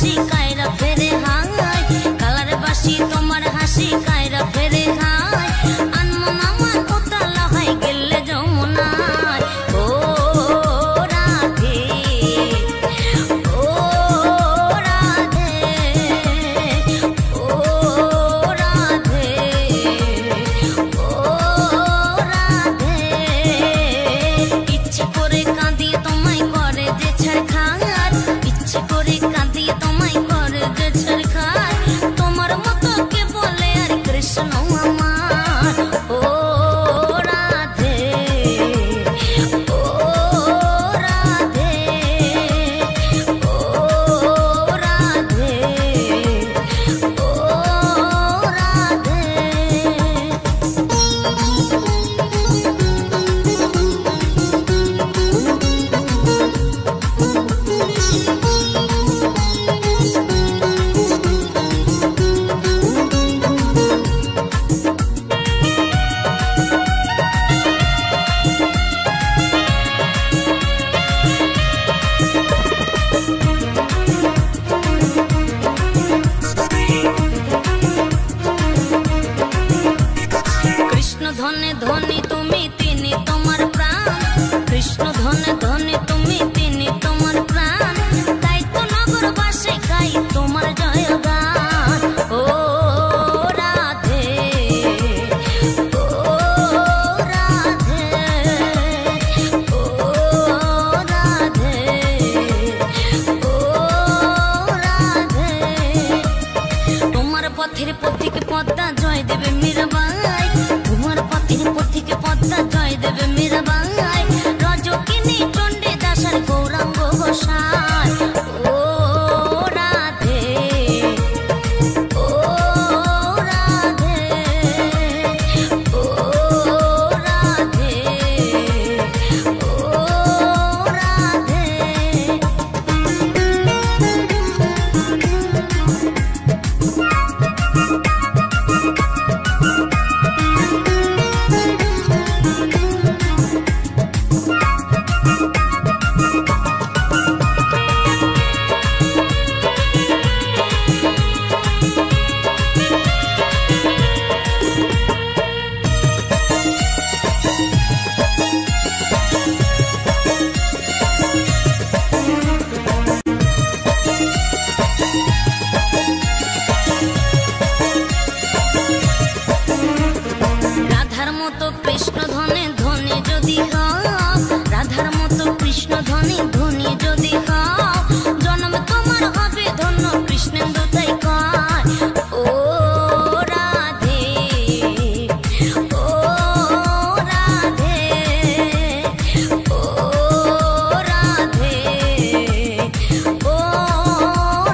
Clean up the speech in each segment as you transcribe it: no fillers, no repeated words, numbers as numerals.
হাসি কায়রা ফেরে high colour বাসি তোমার হাসি কায়রা ফেরে হাই আনমন আমার উতালা হাই গেলে যমুনায় ও রাধে ও রাধে ও রাধে ও রাধে ইচ্ছে করে কাঁদিয়ে তোমায় করে যে ছাড়খার ইচ্ছে করে কাঁদিয়ে তোমায় করে যে ছাড়খার তোমার মতো কে বলে আর কৃষ্ণ আমার ও রাধে ও রাধে ও রাধে ও রাধে কৃষ্ণ ধনে ধনে তুমি তিনি তোমার প্রাণ কৃষ্ণ ধনে ধনে তুমি তিনি তোমার প্রাণ তাই তো নগরবাসী গাই তোমার জয়গান ও রাধে ও রাধে ও রাধে ও রাধে তোমার পথের পথিকে পদ্মা জয় দেবে মীরাবাই তোমার পথের পথিকে পদ্মা জয় দেবে মীরাবাই রজকিনী চণ্ডী দাসের গৌরাঙ্গ গোসাই ও রাধে ও রাধে ও রাধে ও রাধে রাধার মতো কৃষ্ণ ধনে ধনী যদি হও রাধার মতো কৃষ্ণ ধনী ধনী যদি হও জন্ম তোমার হবে ধন্য কৃষ্ণেন্দু তাই কয় ও রাধে ও রাধে ও রাধে ও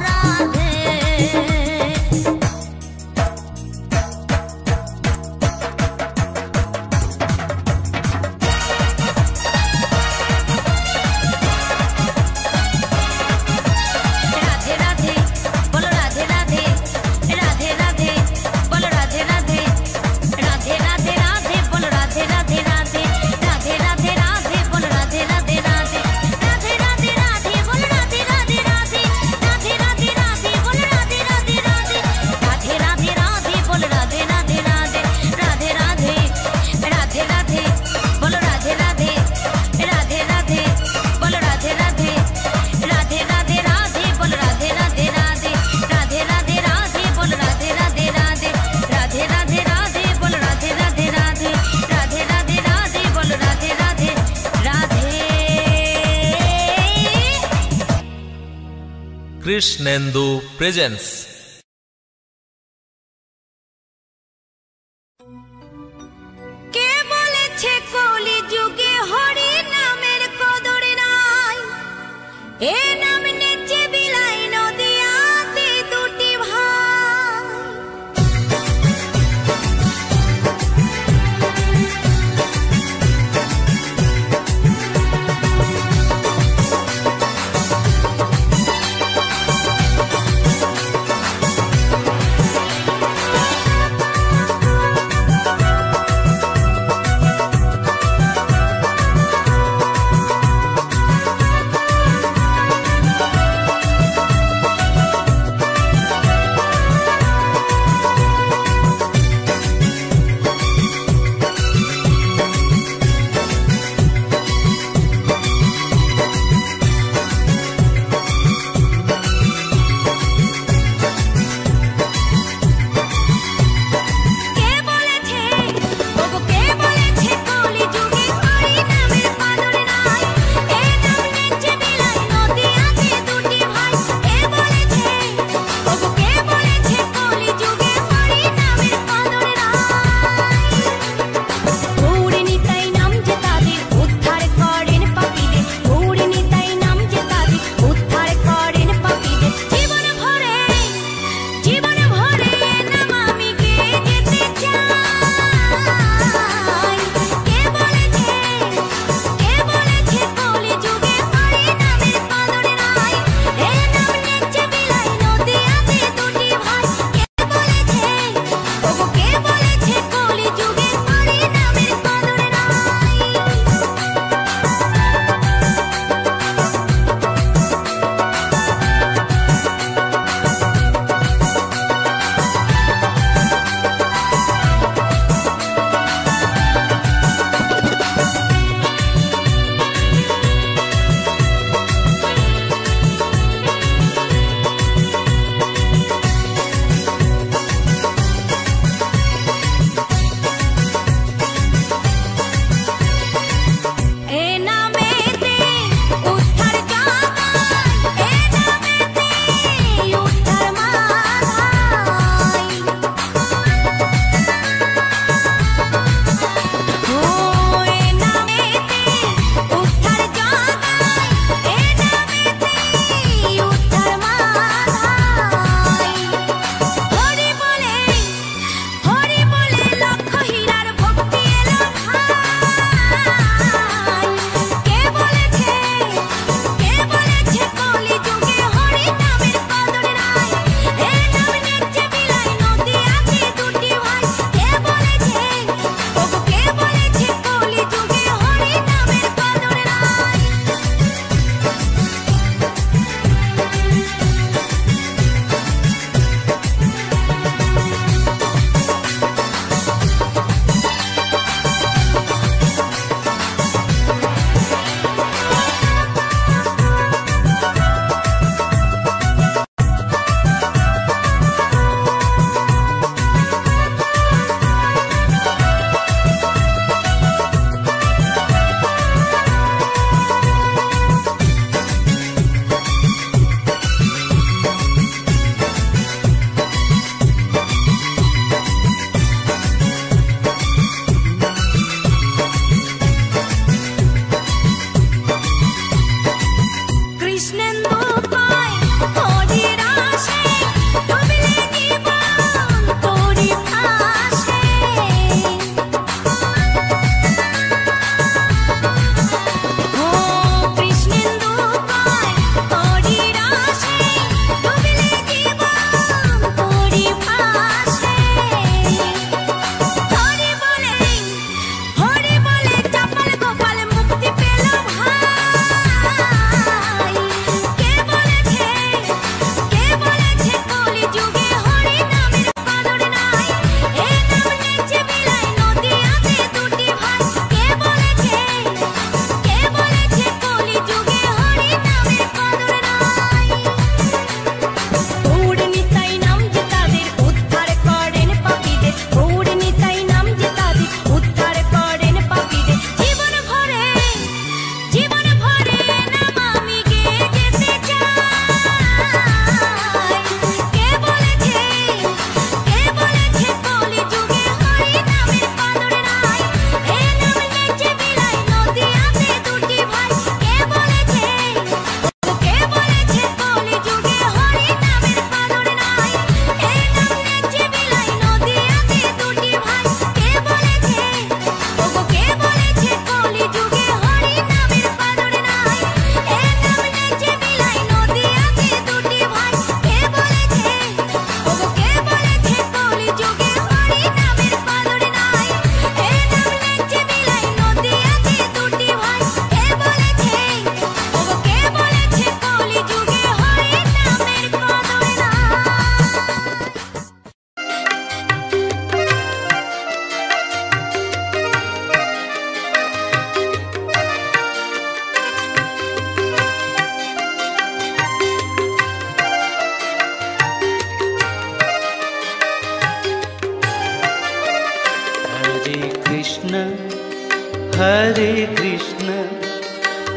রাধে কৃষ্ণেন্দু প্রেজেন্স। কে বলেছে কলি যুগে হরি নামের কদর নাই এ নাম নেচে বিলাই নদিয়াতে দুটি ভাই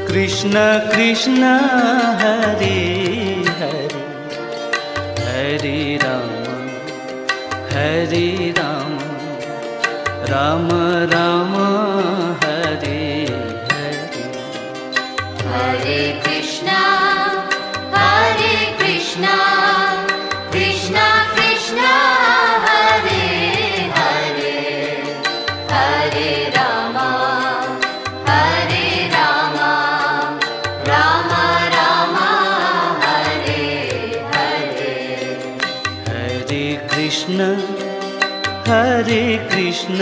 Krishna Krishna Hare Hare Hare Ram Ram Ram Hare Hare Hare Krishna Krishna Krishna Hare Hare Hare Ram Ram Ram Hare Hare Hare Krishna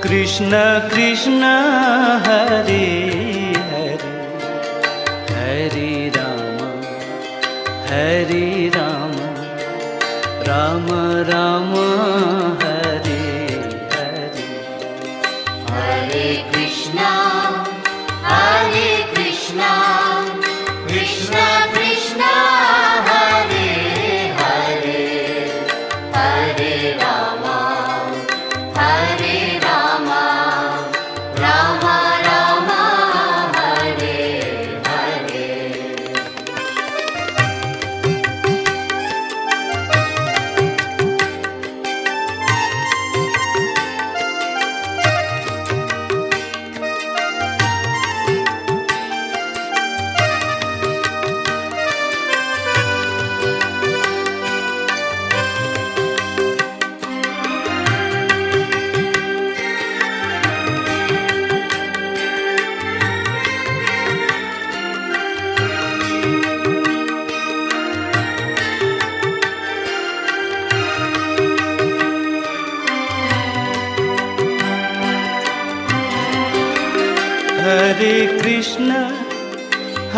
Krishna Krishna Hare Hare Hare Ram Ram Ram Hare Hare Hare Krishna Krishna Krishna Hare Hare Hare Ram Ram Ram Hare Hare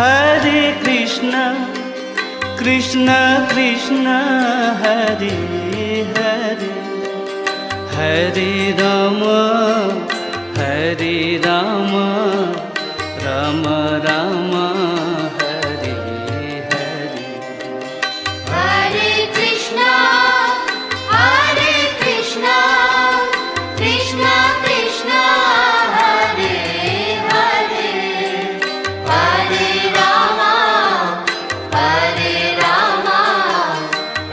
Hare Krishna Krishna Krishna Hare Hare Hare Ram Ram Ram Hare Hare Hare Krishna Krishna Krishna Hare Hare Hare Ram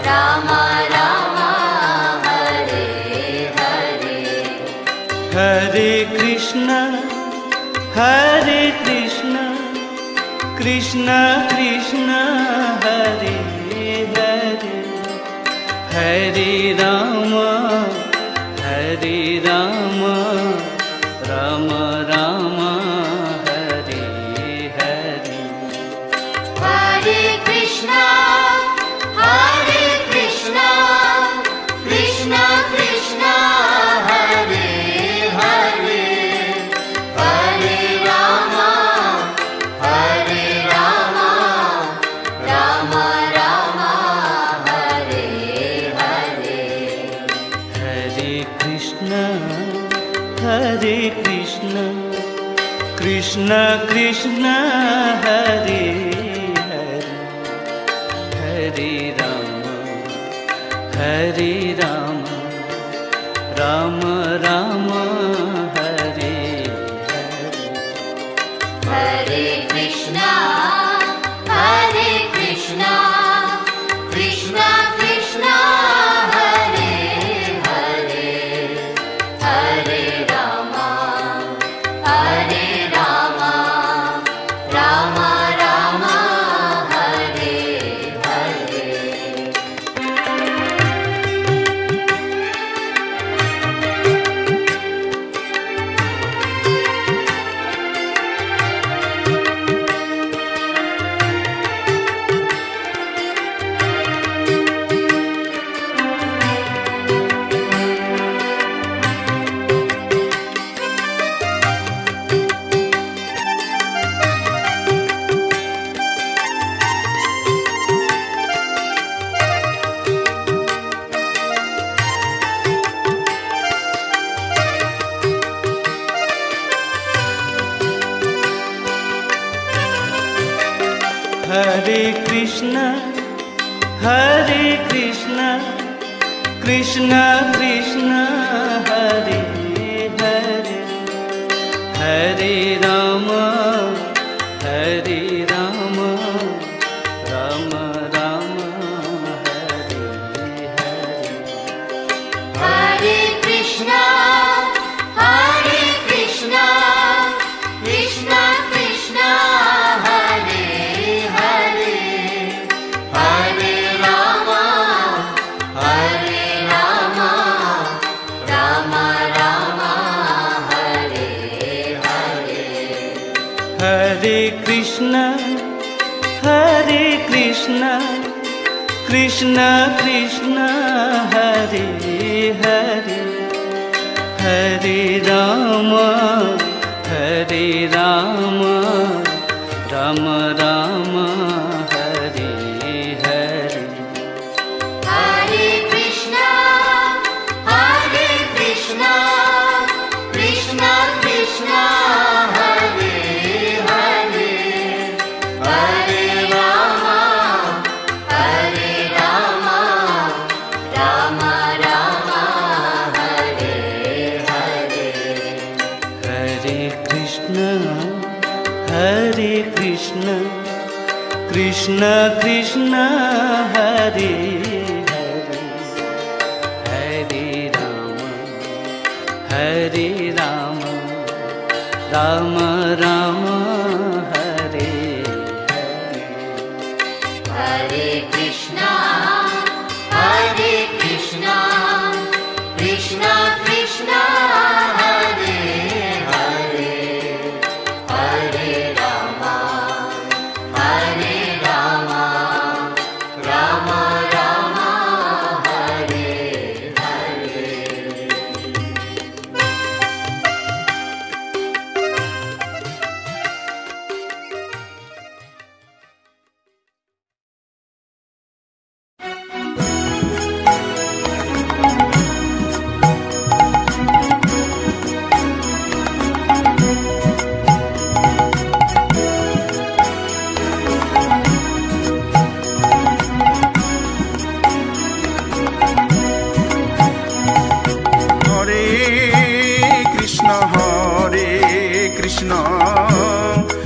Ram Ram Hare Hare Hare Krishna Krishna Krishna Hare Hare Hare Ram Ram Ram Hare Hare Hare Krishna Krishna Krishna Hare Hare Hare Ram Ram Ram Hare Hare Hare Krishna Krishna Krishna Hare Hare Hare Ram Ram Ram Hare Hare Hare Krishna Krishna Krishna Hare Hare Hare Ram Ram Ram Hare Hare Hare Krishna Krishna Krishna Hare Hare Hare Ram Hare Krishna, Hare Krishna, Krishna Krishna, Hare Hare, Hare Rama, Hare Rama, Rama Rama, Hare Hare. Hare Krishna, Hare Krishna, Krishna Krishna, Hare Hare, Hare Rama, Hare Rama, Rama Rama, Hare Hare. Hare Krishna, Hare Krishna, Krishna Krishna, Hare Hare, Hare Rama, Hare Rama, Rama Rama, Hare Hare. Hare Krishna, Hare Krishna, Krishna Krishna, Hare Hare, Hare Rama, Hare Rama, Rama Rama, Hare Hare.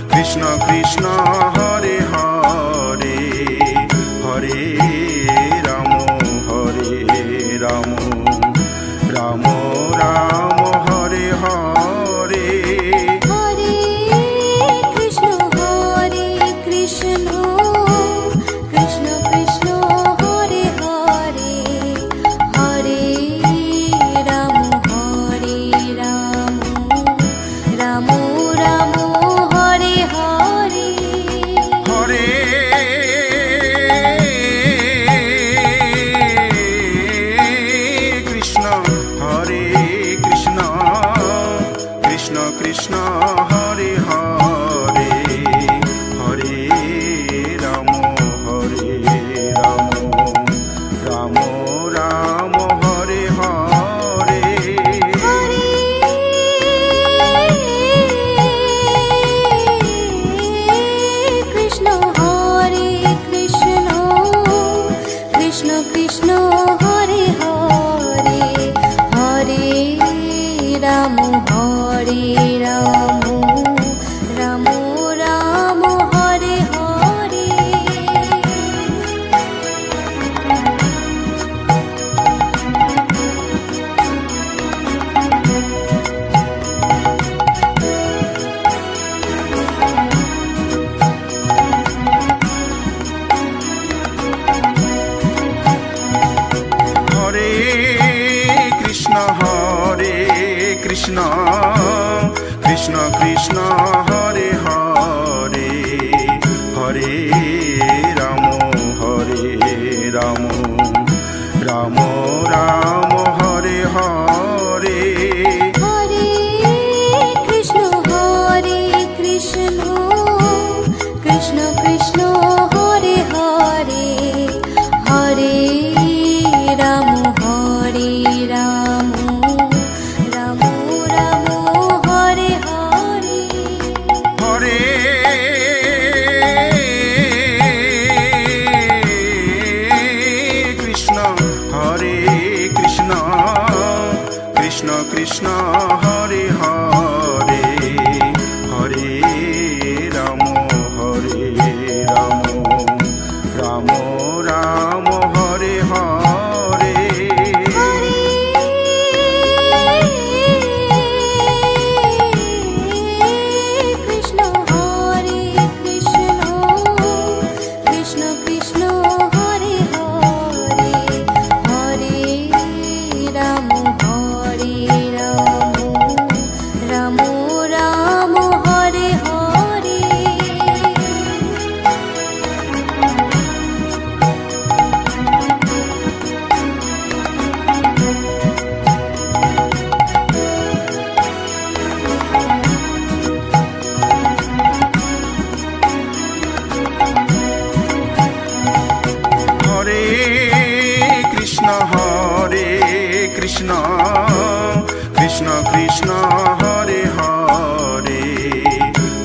Krishna Krishna, Hare Hare, Hare Ramo, Hare Ramo, Ramo Ramo, Hare Hare. Hare Krishna, Krishna Krishna, Hare Hare, Hare Ramo, Ramo Ramo, Hare Hare. Hare Krishna, Krishna Krishna, Hare Hare, Hare Ramo, Ramo Ramo, Hare Hare. Krishna, Krishna Krishna, Hare Hare, Hare Ramo, Ramo Ramo, Hare Hare. Hare Krishna, Krishna Krishna, Hare Hare, Hare Ramo, Ramo Ramo, Hare Hare. Hare Krishna, Krishna Krishna, Hare Hare, Hare Ramo, Ramo Ramo, Hare Hare. Krishna Krishna Krishna Hare Hare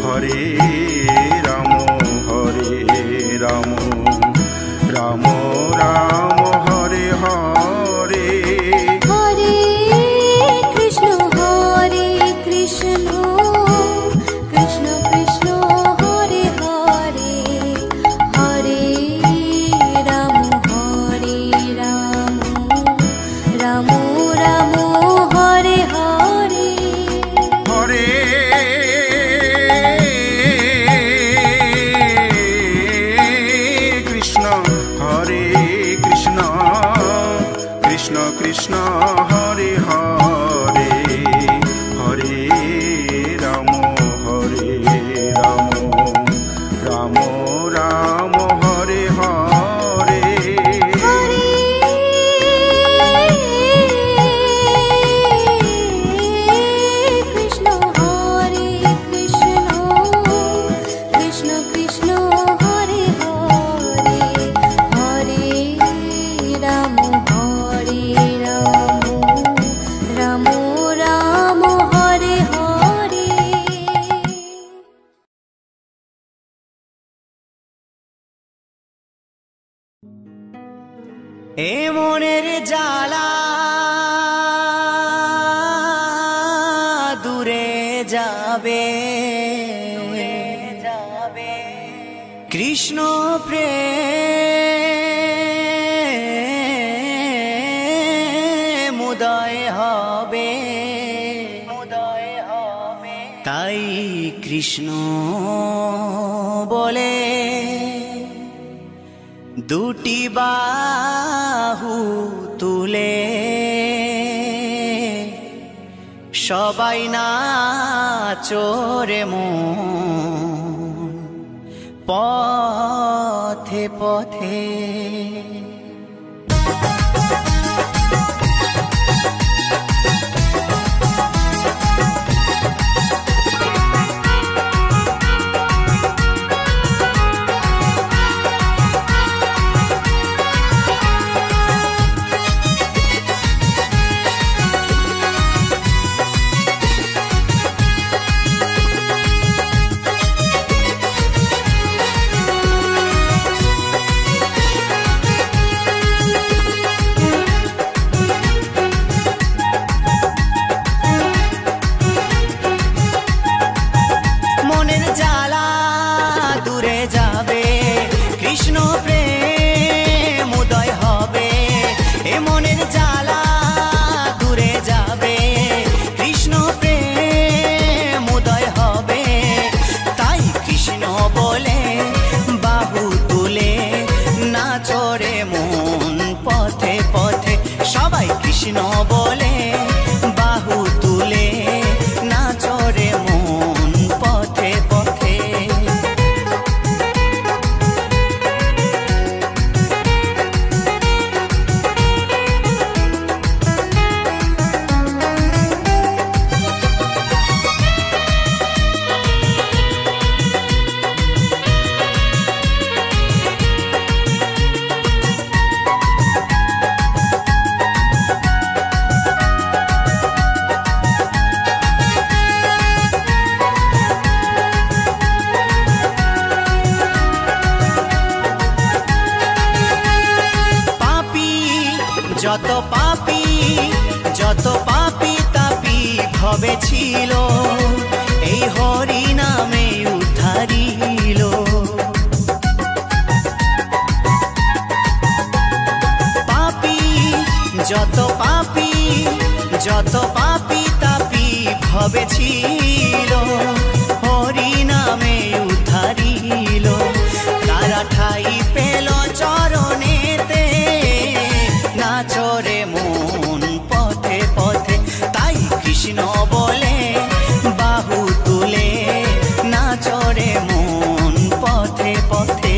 Hare Ram Ram Ram Hare Hare Hare Krishna Krishna Krishna Hare Hare Hare Ram Ram Ram Hare Hare Hare Krishna Krishna Krishna Hare Hare Hare Ram Ram Ram Hare Hare Hare Krishna Krishna Krishna Hare Hare Hare Ram Ram Ram Hare Hare. এ মনের জ্বালা দূরে যাবে কৃষ্ণ প্রেম উদয় হবে তাই কৃষ্ণ বলে দুটি বাহু তুলে সবাই নাচরে মন পথে পথে কৃষ্ণ প্রেম উদয় হবে এ মনের জ্বালা দূরে যাবে কৃষ্ণ প্রেম উদয় হবে তাই কৃষ্ণ বলে বাহু তুলে নাচরে মন পথে পথে সবাই কৃষ্ণ বলে বাহু তুলে নাচরে মন পথে পথে যত পাপী তাপী ভবে ছিল এই হরি নামে উদ্ধারিল পাপী যত পাপী তাপী ভবে ছিল হরি নামে উদ্ধারিল তারা ঠাই পেল চরণেতে নাচরে মন পথে পথে তাই কৃষ্ণ বলে বাহু তুলে নাচরে মন পথে পথে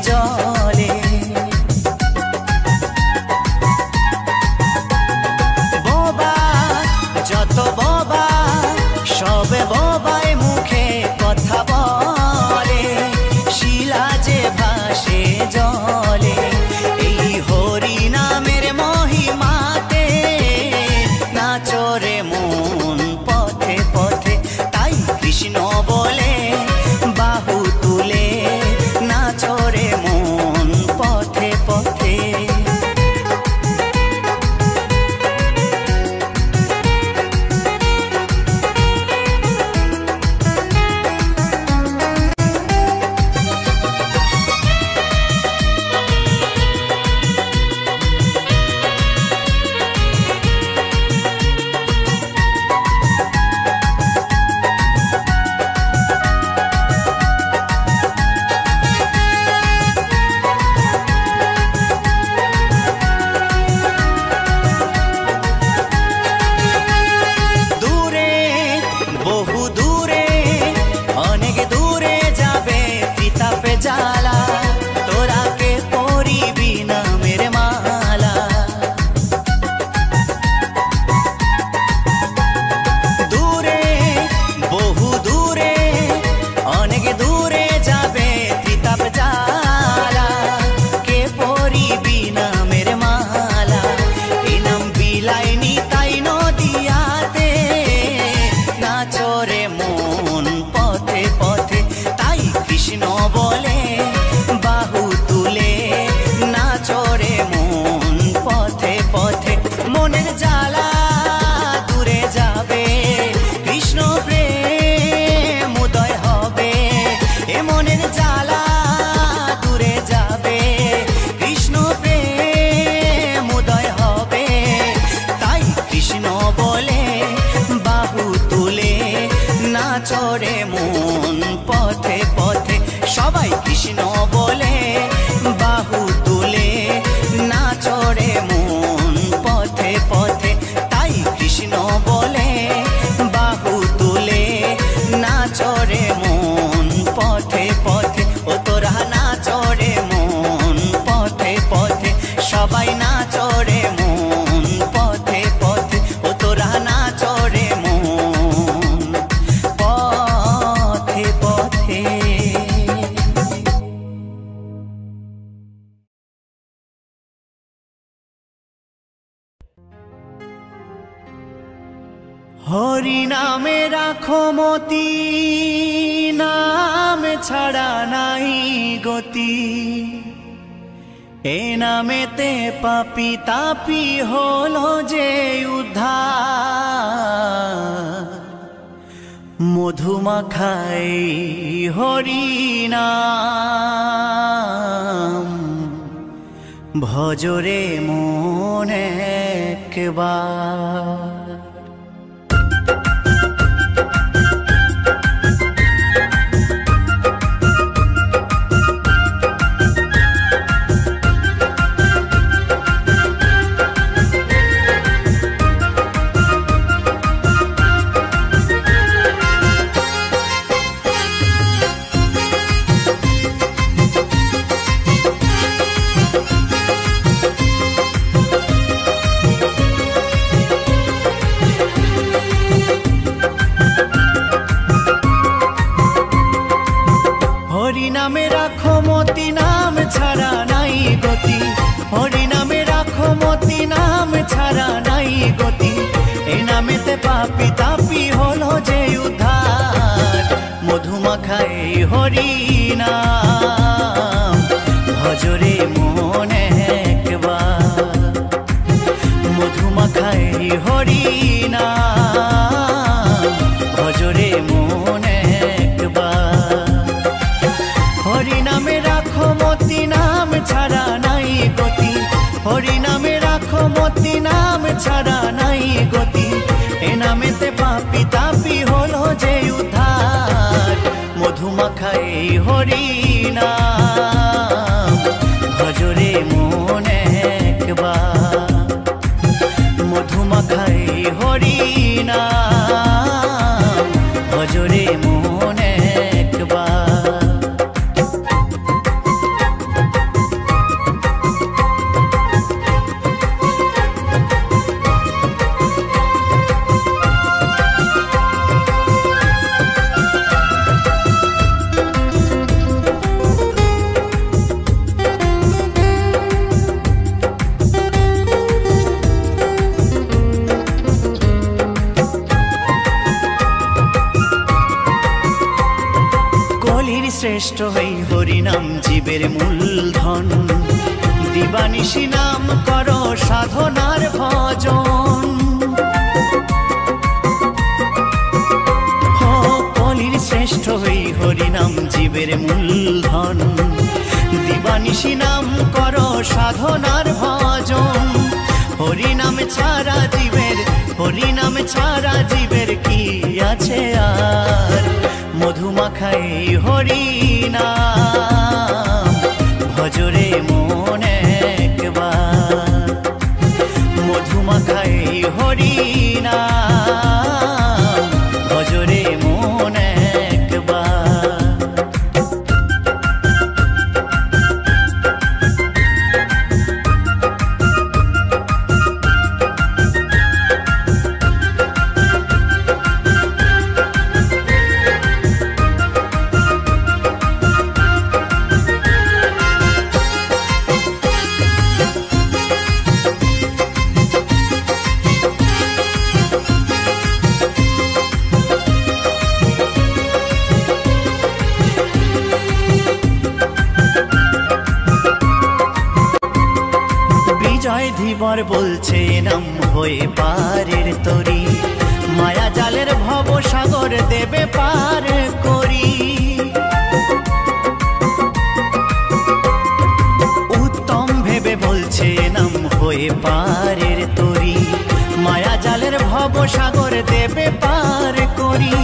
জলে। বোবা যত বোবা সবে বোবায় মুখে কথা বলে, শিলা যে ভাসে জলে। এই হরি নামের মহিমাতে নাচরে মন পথে পথে, তাই কৃষ্ণ বলে বাহু তুলে নাচরে মন পথে পথে। চড়ে মন পথে পথে, সবাই কৃষ্ণ বলে বাহু তুলে নাচরে মন পথে পথে, তাই কৃষ্ণ বলে বাহু তুলে নাচরে মন পথে পথে। ও তোরা নাচরে মন পথে পথে, সবাই নাচরে মন পথে পথে। ও তোরা নাচরে মন পথে পথে। হরি নামে রাখো মতি, নাম ছাড়া নাই গতি। এ নামেতে পাপি তাপি হলো যে উদ্ধার। মধুমাখাই হরি নাম, ভজরে মন একবার। হরি নামে রাখো মতি, নাম ছাড়া নাই গতি। হরি নামে রাখো মতি, নাম ছাড়া নাই গতি। এই নামেতে পাপি তাপি হলো যে উদ্ধার। মধুমাখাই হরি নাম, ভজরে মন একবার। মধুমাখাই হরি নাম, ভজরে মন একবার। হরি নামে রাখো মতি, নাম ছাড়া নাই গতি। হরি নামে রাখো মতি, নাম ছাড়া নাই গতি। এ নামেতে পাপি তাপি হলো যে উদ্ধার। মধুমাখাই হরি শ্রেষ্ঠ হই হরিনাম জীবের মূলধন দিবানিশি নাম করো সাধনার ভজন কলির শ্রেষ্ঠ হই হরিনাম জীবের মূলধন দিবানিশি নাম করো সাধনার ভজন হরিনাম ছাড়া জীবের কি আছে আর মধুমাখাই হরিনাম ভজরে মন একবার মধুমাখাই হরিনাম ভজরে মন একবার ধীবর বলছে নাম হয়ে পারের তরি মায়া জালের ভব সাগর দেবে পার করি উত্তম ভেবে বলছে নাম হয়ে পারের তরি মায়া জালের ভব সাগর দেবে পার করি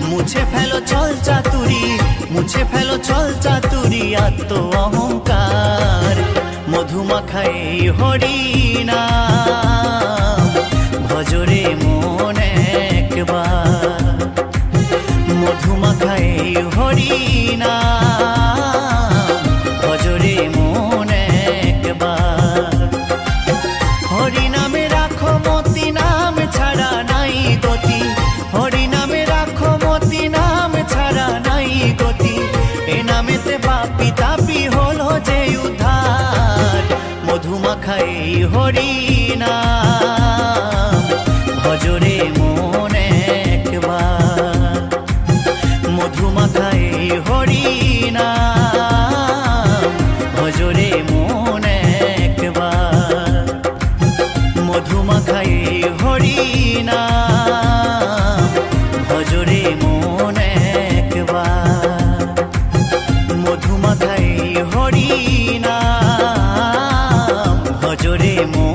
মুছে ফেলো চল চাতুরি আত্ম অহংকার মধুমাখাই হরিনাম ভজরে মন একবার মধুমাখাই হরিনাম ভজরে মন একবার হরিনামে রাখো মতি নাম ছাড়া নাই গতি হরিনামে রাখো মতি নাম ছাড়া নাই গতি এ নামেতে পাপি তাপি হলো যে উদ্ধার মধুমাখাই হরিনাম ভজরে মন একবার মধুমাখাই হরিনাম ভজরে মন একবার মধুমাখাই হরিনাম ভজরে মন একবার মধুমাখাই হরিনাম ভজরে মন